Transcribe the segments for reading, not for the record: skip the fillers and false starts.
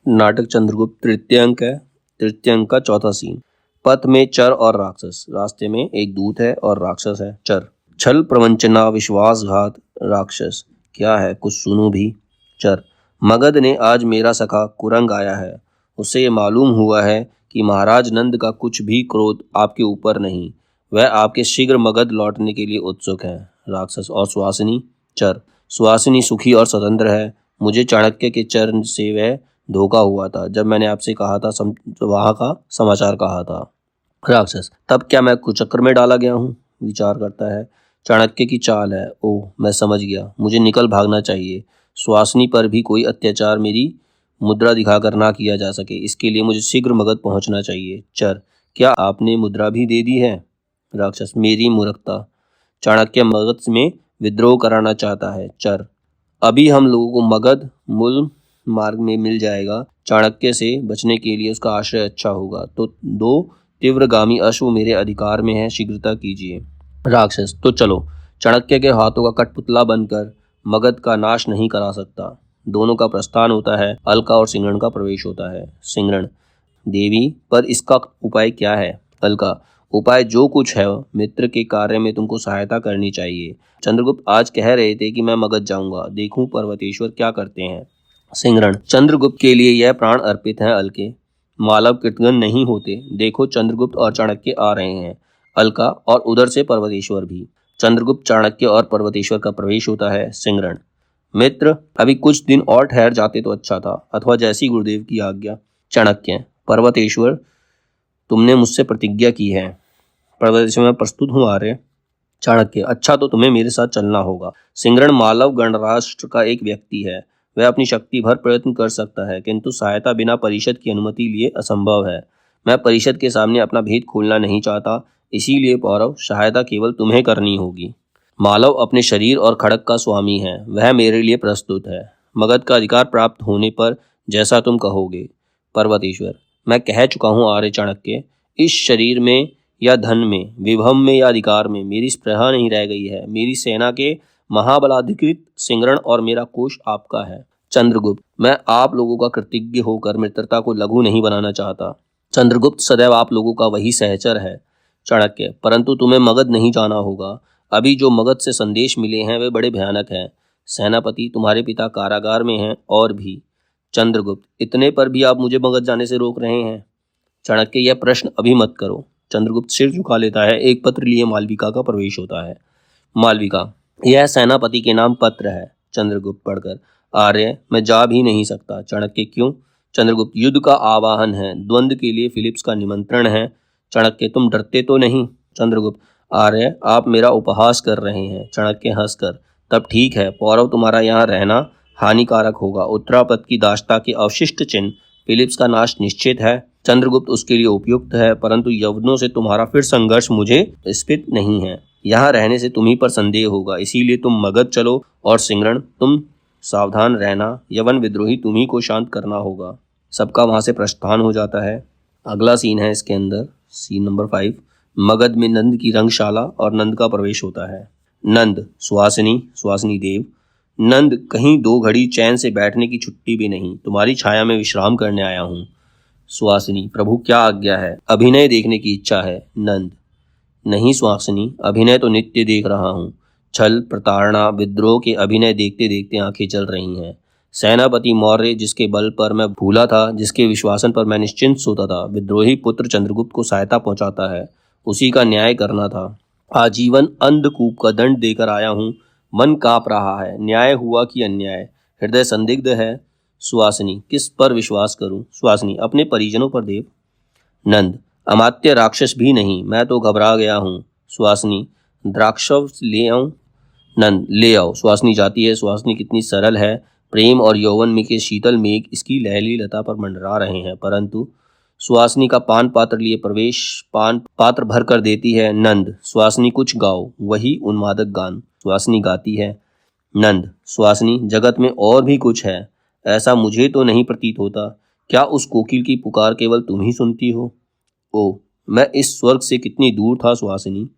नाटक चंद्रगुप्त तृतीय अंक है। तृतीय अंक का चौथा सीन। पथ में चर और राक्षस। रास्ते में एक दूत है और राक्षस है। चर। छल प्रवंचना विश्वासघात। राक्षस। क्या है, कुछ सुनो भी। चर। मगध ने आज मेरा सखा कुरंग आया है। उससे ये मालूम हुआ है कि महाराज नंद का कुछ भी क्रोध आपके ऊपर नहीं। वह आपके शीघ्र मगध लौटने के लिए उत्सुक है। राक्षस। और सुहासिनी। चर। सुहासिनी सुखी और स्वतंत्र है। मुझे चाणक्य के चरण से वह धोखा हुआ था जब मैंने आपसे कहा था वहां का समाचार कहा था। राक्षस। तब क्या मैं कुचक्र में डाला गया हूँ। विचार करता है। चाणक्य की चाल है। ओह, मैं समझ गया, मुझे निकल भागना चाहिए। सुहासिनी पर भी कोई अत्याचार मेरी मुद्रा दिखाकर ना किया जा सके, इसके लिए मुझे शीघ्र मगध पहुंचना चाहिए। चर। क्या आपने मुद्रा भी दे दी है। राक्षस। मेरी मूर्खता। चाणक्य मगध में विद्रोह कराना चाहता है। चर। अभी हम लोगों को मगध मूल मार्ग में मिल जाएगा। चाणक्य से बचने के लिए उसका आश्रय अच्छा होगा। तो 2 तीव्रगामी अश्व मेरे अधिकार में है, शीघ्रता कीजिए। राक्षस। तो चलो। चाणक्य के हाथों का कठपुतला बनकर मगध का नाश नहीं करा सकता। दोनों का प्रस्थान होता है। अलका और सिंगरण का प्रवेश होता है। सिंगरण। देवी, पर इसका उपाय क्या है। अलका। उपाय जो कुछ है, मित्र के कार्य में तुमको सहायता करनी चाहिए। चंद्रगुप्त आज कह रहे थे कि मैं मगध जाऊंगा, देखूं पर्वतेश्वर क्या करते हैं। सिंगरण। चंद्रगुप्त के लिए यह प्राण अर्पित है अलके। मालव कृतघ्न नहीं होते। देखो, चंद्रगुप्त और चाणक्य आ रहे हैं। अलका। और उधर से पर्वतेश्वर भी। चंद्रगुप्त, चाणक्य और पर्वतेश्वर का प्रवेश होता है। सिंगरण। मित्र, अभी कुछ दिन और ठहर जाते तो अच्छा था, अथवा जैसी गुरुदेव की आज्ञा। चाणक्य। पर्वतेश्वर, तुमने मुझसे प्रतिज्ञा की है। पर्वतेश्वर में प्रस्तुत हूँ आर्य। चाणक्य। अच्छा, तो तुम्हें मेरे साथ चलना होगा। सिंगरण। मालव गणराष्ट्र का एक व्यक्ति है। वह अपनी शक्ति भर प्रयत्न कर सकता है, किंतु सहायता बिना परिषद की अनुमति लिए असंभव है। मैं परिषद के सामने अपना भेद खोलना नहीं चाहता, इसीलिए पौरव, सहायता केवल तुम्हें करनी होगी। मालव अपने शरीर और खड़ग का स्वामी है। वह मेरे लिए प्रस्तुत है। मगध का अधिकार प्राप्त होने पर जैसा तुम कहोगे। पर्वतेश्वर। मैं कह चुका हूँ आर्य चाणक्य, इस शरीर में या धन में, विभव में या अधिकार में मेरी स्पृहा नहीं रह गई है। मेरी सेना के महाबलाधिकृत सिंगरण और मेरा कोष आपका है। चंद्रगुप्त। मैं आप लोगों का कृतज्ञ होकर मित्रता को लघु नहीं बनाना चाहता। चंद्रगुप्त। सदैव आप लोगों का वही सहचर है। चाणक्य। परंतु तुम्हें मगध नहीं जाना होगा। अभी जो मगध से संदेश मिले हैं वे बड़े भयानक हैं। सेनापति, तुम्हारे पिता कारागार में हैं और भी। चंद्रगुप्त। इतने पर भी आप मुझे मगध जाने से रोक रहे हैं। चाणक्य। यह प्रश्न अभी मत करो। चंद्रगुप्त सिर झुका लेता है। एक पत्र लिए मालविका का प्रवेश होता है। मालविका। यह सेनापति के नाम पत्र है। चंद्रगुप्त पढ़कर। आर्य, मैं जा भी नहीं सकता। चाणक्य। क्यों। चंद्रगुप्त। युद्ध का आवाहन है, द्वंद्व के लिए फिलिप्स का निमंत्रण है। चाणक्य। तुम डरते तो नहीं। चंद्रगुप्त। आर्य, आप मेरा उपहास कर रहे हैं। चाणक्य हंसकर। तब ठीक है, पौरव, तुम्हारा यहाँ रहना हानिकारक होगा। उत्तरापद की दाष्टा के अवशिष्ट चिन्ह, फिलिप्स का नाश निश्चित है। चंद्रगुप्त। उसके लिए उपयुक्त है, परंतु यवनों से तुम्हारा फिर संघर्ष मुझे स्फीत नहीं है। यहाँ रहने से तुम्ही पर संदेह होगा, इसीलिए तुम मगध चलो। और सिंगरण, तुम सावधान रहना, यवन विद्रोही तुम्ही को शांत करना होगा। सबका वहां से प्रस्थान हो जाता है। अगला सीन है इसके अंदर, सीन नंबर 5। मगध में नंद की रंगशाला और नंद का प्रवेश होता है। नंद। सुहासिनी। सुहासिनी देव। नंद, कहीं 2 घड़ी चैन से बैठने की छुट्टी भी नहीं, तुम्हारी छाया में विश्राम करने आया हूँ। सुहासिनी। प्रभु, क्या आज्ञा है। अभिनय देखने की इच्छा है। नंद। नहीं सुहासिनी, अभिनय तो नित्य देख रहा हूँ। छल, प्रताड़ना, विद्रोह के अभिनय देखते देखते आंखें जल रही हैं। सेनापति मौर्य, जिसके बल पर मैं भूला था, जिसके विश्वासन पर मैं निश्चिंत सोता था, विद्रोही पुत्र चंद्रगुप्त को सहायता पहुंचाता है, उसी का न्याय करना था। आजीवन अंधकूप का दंड देकर आया हूँ। मन काँप रहा है, न्याय हुआ कि अन्याय, हृदय संदिग्ध है। सुहासिनी। किस पर विश्वास करूं। सुहासिनी। अपने परिजनों पर देव। नंद। अमात्य राक्षस भी नहीं, मैं तो घबरा गया हूँ। सुहासिनी। द्राक्षव ले आऊं। नंद। ले आओ। सुहासिनी जाती है। सुहासिनी कितनी सरल है। प्रेम और यौवन में के शीतल मेघ इसकी लहली लता पर मंडरा रहे हैं, परंतु सुहासिनी का पान पात्र लिए प्रवेश पान पात्र भर कर देती है। नंद। सुहासिनी, कुछ गाओ, वही उन्मादक गान। सुहासिनी गाती है। नंद। सुहासिनी। जगत में और भी कुछ है, ऐसा मुझे तो नहीं प्रतीत होता। क्या उस कोकिल की पुकार केवल तुम ही सुनती हो। ओ, मैं इस स्वर्ग से कितनी दूर था। सुहासिनी।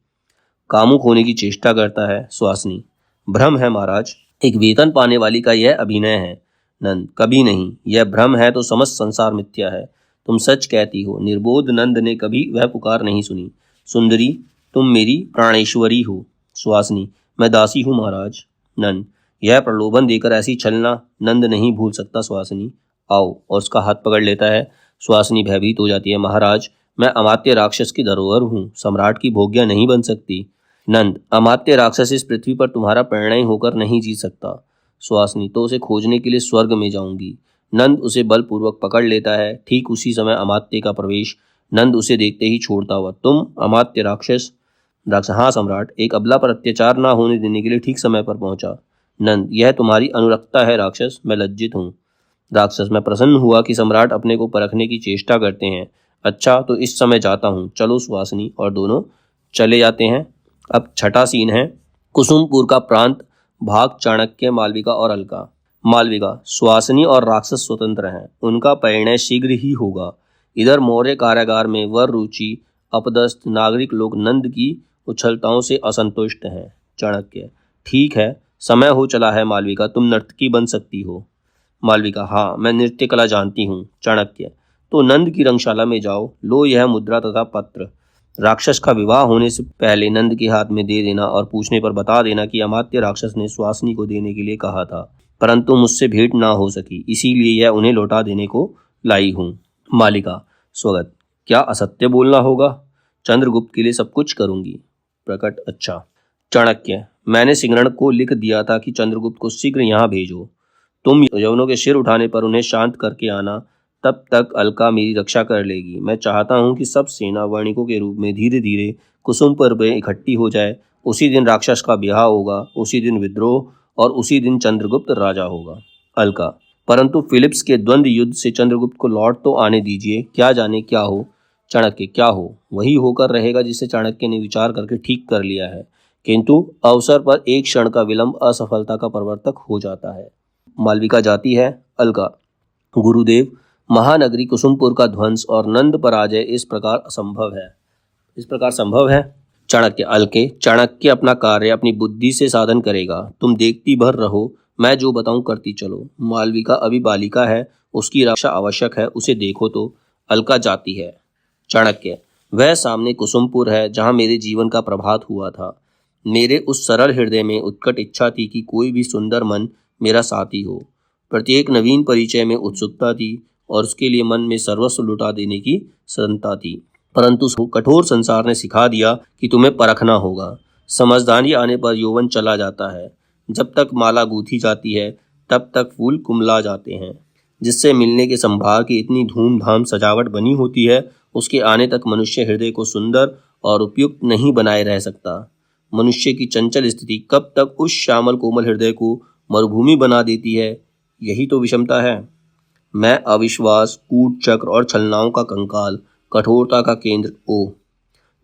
कामुक होने की चेष्टा करता है। सुहासिनी। भ्रम है महाराज, एक वेतन पाने वाली का यह अभिनय है। नंद, कभी नहीं, यह भ्रम है तो समस्त संसार मिथ्या है। तुम सच कहती हो। निर्बोध नंद ने कभी वह पुकार नहीं सुनी। सुंदरी, तुम मेरी प्राणेश्वरी हो। सुहासिनी, मैं दासी हूँ महाराज। नंद, यह प्रलोभन देकर ऐसी छलना नंद नहीं भूल सकता। सुहासिनी, आओ, और उसका हाथ पकड़ लेता है। सुहासिनी भयभीत हो जाती है। महाराज, मैं अमात्य राक्षस की धरोहर हूँ, सम्राट की भोग्या नहीं बन सकती। नंद, अमात्य राक्षस इस पृथ्वी पर तुम्हारा परिणय होकर नहीं जी सकता। सुहासिनी, तो उसे खोजने के लिए स्वर्ग में जाऊंगी। नंद उसे बलपूर्वक पकड़ लेता है। ठीक उसी समय अमात्य का प्रवेश। नंद उसे देखते ही छोड़ता हुआ, तुम अमात्य राक्षस? राक्षस, हाँ सम्राट, एक अबला पर अत्याचार न होने देने के लिए ठीक समय पर पहुंचा। नंद, यह तुम्हारी अनुरक्ता है राक्षस, मैं लज्जित हूँ। राक्षस, मैं प्रसन्न हुआ कि सम्राट अपने को परखने की चेष्टा करते हैं। अच्छा, तो इस समय जाता हूँ, चलो सुहासिनी, और दोनों चले जाते हैं। अब छठा सीन है कुसुमपुर का प्रांत, भाग चाणक्य, मालविका और अलका। मालविका, सुहासिनी और राक्षस स्वतंत्र हैं, उनका परिणय शीघ्र ही होगा। इधर मौर्य कारागार में वर रुचि अपदस्थ नागरिक लोग नंद की उछलताओं से असंतुष्ट हैं। चाणक्य, ठीक है, समय हो चला है मालविका, तुम नर्तकी बन सकती हो। मालविका, हाँ, मैं नृत्य कला जानती हूँ। चाणक्य, तो नंद की रंगशाला में जाओ, लो यह मुद्रा तथा पत्र। राक्षस का विवाह होने से पहले नंद के हाथ में दे देना और पूछने पर बता देना कि अमात्य राक्षस ने सुहासिनी को देने के लिए कहा था, परंतु मुझसे भेंट ना हो सकी, इसीलिए यह उन्हें लौटा देने को लाई हूँ। मालिका, स्वगत, क्या असत्य बोलना होगा? चंद्रगुप्त के लिए सब कुछ करूंगी। प्रकट, अच्छा। चाणक्य, मैंने सिंगरण को लिख दिया था कि चंद्रगुप्त को शीघ्र यहाँ भेजो। तुम यवनों के सिर उठाने पर उन्हें शांत करके आना, तब तक अलका मेरी रक्षा कर लेगी। मैं चाहता हूँ कि सब सेना वर्णिकों के रूप में धीरे धीरे कुसुम पर इकट्ठी हो जाए। उसी दिन राक्षस का ब्याह होगा, उसी दिन विद्रोह, और उसी दिन चंद्रगुप्त राजा होगा। अलका, परंतु फिलिप्स के द्वंद्व युद्ध से चंद्रगुप्त को लौट तो आने दीजिए, क्या जाने क्या हो। चाणक्य, क्या हो, वही होकर रहेगा जिसे चाणक्य ने विचार करके ठीक कर लिया है, किंतु अवसर पर एक क्षण का विलंब असफलता का प्रवर्तक हो जाता है। मालविका जाती है। अलका, गुरुदेव, महानगरी कुसुमपुर का ध्वंस और नंद पराजय इस प्रकार संभव है। चाणक्य, अलके, चाणक्य अपना कार्य अपनी बुद्धि से साधन करेगा, तुम देखती भर रहो, मैं जो बताऊं करती चलो। मालविका अभी बालिका है, उसकी रक्षा आवश्यक है, उसे देखो तो। अलका जाती है। चाणक्य, वह सामने कुसुमपुर है जहां मेरे जीवन का प्रभात हुआ था। मेरे उस सरल हृदय में उत्कट इच्छा थी कि कोई भी सुंदर मन मेरा साथी हो। प्रत्येक नवीन परिचय में उत्सुकता थी और उसके लिए मन में सर्वस्व लुटा देने की सदनता थी, परंतु कठोर संसार ने सिखा दिया कि तुम्हें परखना होगा। समझदारी आने पर यौवन चला जाता है। जब तक माला गूंथी जाती है तब तक फूल कुमला जाते हैं। जिससे मिलने के संभार की इतनी धूमधाम सजावट बनी होती है, उसके आने तक मनुष्य हृदय को सुंदर और उपयुक्त नहीं बनाए रह सकता। मनुष्य की चंचल स्थिति कब तक उस श्यामल कोमल हृदय को मरुभूमि बना देती है, यही तो विषमता है। मैं अविश्वास, कूट चक्र और छलनाओं का कंकाल, कठोरता का केंद्र, ओ,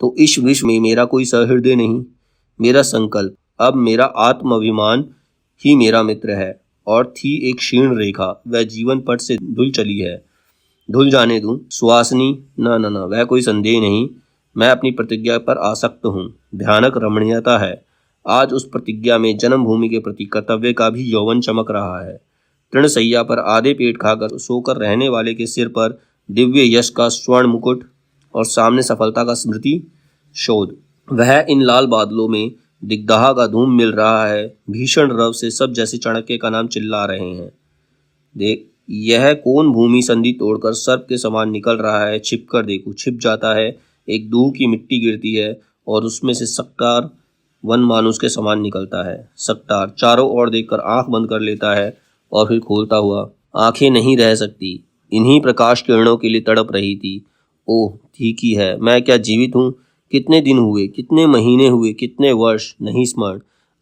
तो इस विश्व में मेरा कोई सहृदय नहीं। मेरा संकल्प, अब मेरा आत्माभिमान ही मेरा मित्र है, और थी एक क्षीण रेखा, वह जीवन पट से धुल चली है। धुल जाने दूं। सुहासिनी, न न न, वह कोई संदेह नहीं, मैं अपनी प्रतिज्ञा पर आसक्त हूँ। भयानक रमणीयता है। आज उस प्रतिज्ञा में जन्मभूमि के प्रति कर्तव्य का भी यौवन चमक रहा है। तृणसैया पर आधे पेट खाकर सोकर रहने वाले के सिर पर दिव्य यश का स्वर्ण मुकुट, और सामने सफलता का स्मृति शोध। वह इन लाल बादलों में दिग्दहा का धूम मिल रहा है। भीषण रव से सब जैसे चाणक्य का नाम चिल्ला रहे हैं। देख, यह कौन भूमि संधि तोड़कर सर्प के समान निकल रहा है। छिपकर देखो, छिप जाता है। एक दूह की मिट्टी गिरती है और उसमें से सक्टार वन मानुष के समान निकलता है। सक्टार चारों ओर देखकर आंख बंद कर लेता है और फिर खोलता हुआ, आंखें नहीं रह सकती, इन्हीं प्रकाश किरणों के लिए तड़प रही थी। ओह, ठीक ही है, मैं क्या जीवित हूँ? कितने दिन हुए, कितने महीने हुए, कितने वर्ष, नहीं स्मरण।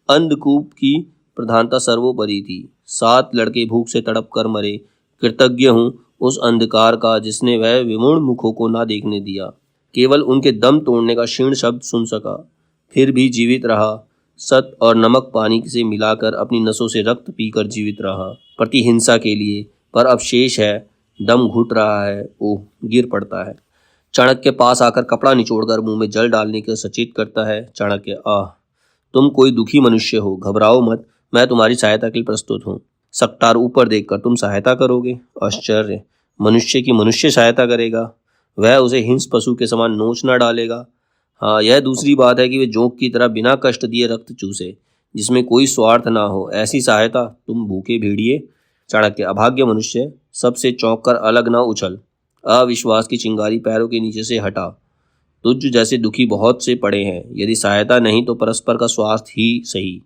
अंधकूप की प्रधानता सर्वोपरि थी। 7 लड़के भूख से तड़प कर मरे। कृतज्ञ हूँ उस अंधकार का जिसने वह विमूढ़ मुखों को ना देखने दिया। केवल उनके दम तोड़ने का क्षीण शब्द सुन सका, फिर भी जीवित रहा। सत और नमक पानी से मिलाकर अपनी नसों से रक्त पीकर जीवित रहा, प्रतिहिंसा के लिए। पर अब शेष है, दम घुट रहा है, ओह, गिर पड़ता है। चाणक्य के पास आकर कपड़ा निचोड़कर मुंह में जल डालने के सचेत करता है। चाणक्य, आह, तुम कोई दुखी मनुष्य हो, घबराओ मत, मैं तुम्हारी सहायता के लिए प्रस्तुत हूँ। सकतार ऊपर देखकर, तुम सहायता करोगे? आश्चर्य, मनुष्य की मनुष्य सहायता करेगा? वह उसे हिंस पशु के समान नोच न डालेगा? हाँ, यह दूसरी बात है कि वे जोंक की तरह बिना कष्ट दिए रक्त चूसे, जिसमें कोई स्वार्थ ना हो, ऐसी सहायता तुम भूखे भेड़िए। चाणक्य, अभाग्य मनुष्य, सबसे चौंक कर अलग ना उछल, अविश्वास की चिंगारी पैरों के नीचे से हटा। तुझ जैसे दुखी बहुत से पड़े हैं, यदि सहायता नहीं तो परस्पर का स्वार्थ ही सही।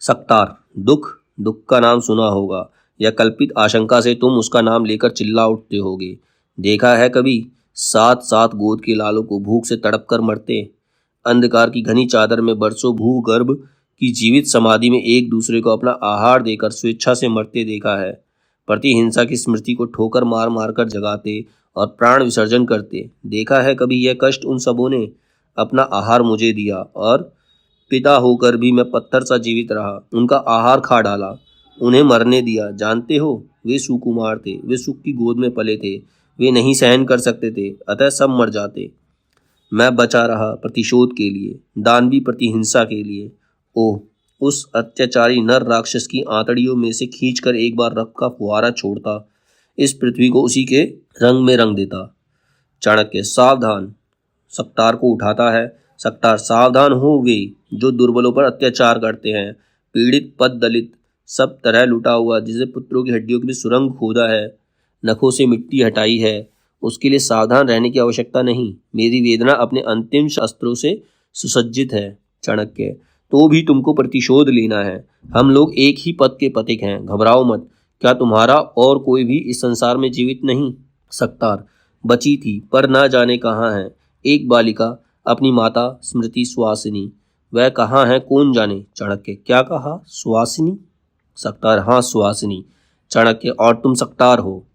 सकतार, दुख, दुख का नाम सुना होगा, या कल्पित आशंका से तुम उसका नाम लेकर चिल्ला उठते होगे। देखा है कभी सात सात गोद के लालों को भूख से तड़प कर मरते? अंधकार की घनी चादर में बरसों भूगर्भ की जीवित समाधि में एक दूसरे को अपना आहार देकर स्वेच्छा से मरते देखा है। प्रतिहिंसा की स्मृति को ठोकर मार मार कर जगाते और प्राण विसर्जन करते देखा है कभी? यह कष्ट उन सबों ने अपना आहार मुझे दिया, और पिता होकर भी मैं पत्थर सा जीवित रहा, उनका आहार खा डाला, उन्हें मरने दिया। जानते हो, वे सुकुमार थे, वे सुख की गोद में पले थे, वे नहीं सहन कर सकते थे, अतः सब मर जाते। मैं बचा रहा प्रतिशोध के लिए, दानवी प्रतिहिंसा के लिए। ओह, उस अत्याचारी नर राक्षस की आंतड़ियों में से खींचकर एक बार रक्त का फुहारा छोड़ता, इस पृथ्वी को उसी के रंग में रंग देता। चाणक्य, सावधान, सकतार को उठाता है। सकतार, सावधान हो वे जो दुर्बलों पर अत्याचार करते हैं, पीड़ित पद दलित सब तरह लुटा हुआ, जिसे पुत्रों की हड्डियों के लिए सुरंग खोदा है, नखों से मिट्टी हटाई है, उसके लिए सावधान रहने की आवश्यकता नहीं। मेरी वेदना अपने अंतिम अस्त्रों से सुसज्जित है। चाणक्य, तो भी तुमको प्रतिशोध लेना है। हम लोग एक ही पद के पथिक हैं, घबराओ मत। क्या तुम्हारा और कोई भी इस संसार में जीवित नहीं? सकतार, बची थी पर ना जाने कहाँ है, एक बालिका, अपनी माता स्मृति सुहासिनी। वह कहाँ है कौन जाने? चाणक्य, क्या कहा? सुहासिनी? सकतार, हाँ सुहासिनी। चाणक्य, और तुम सकतार हो?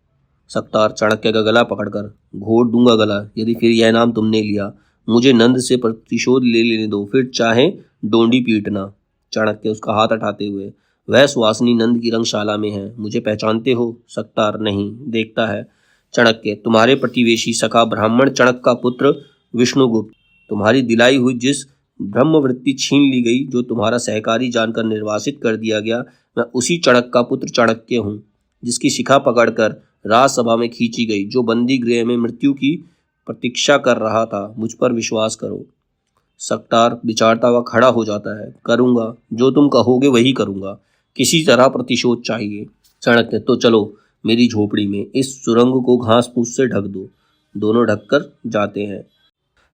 सकतार चाणक्य का गला पकड़कर, घोट दूंगा गला यदि फिर यह नाम तुमने लिया। मुझे नंद से प्रतिशोध ले लेने दो, फिर चाहे डोंडी पीटना। चाणक्य उसका हाथ हटाते हुए, वह सुहासिनी नंद की रंगशाला में है, मुझे पहचानते हो? सकतार, नहीं, देखता है। चाणक्य, तुम्हारे प्रतिवेशी सखा ब्राह्मण चणक का पुत्र विष्णुगुप्त, तुम्हारी दिलाई हुई जिस ब्रह्मवृत्ति छीन ली गई, जो तुम्हारा सहकारी जानकर निर्वासित कर दिया गया, मैं उसी चणक का पुत्र चाणक्य हूँ, जिसकी शिखा पकड़कर राजसभा में खींची गई, जो बंदी गृह में मृत्यु की प्रतीक्षा कर रहा था। मुझ पर विश्वास करो। सकतार विचारता हुआ खड़ा हो जाता है। करूंगा, जो तुम कहोगे वही करूंगा, किसी तरह प्रतिशोध चाहिए। चाणक्य, तो चलो मेरी झोपड़ी में, इस सुरंग को घास फूस से ढक दो। दोनों ढककर जाते हैं।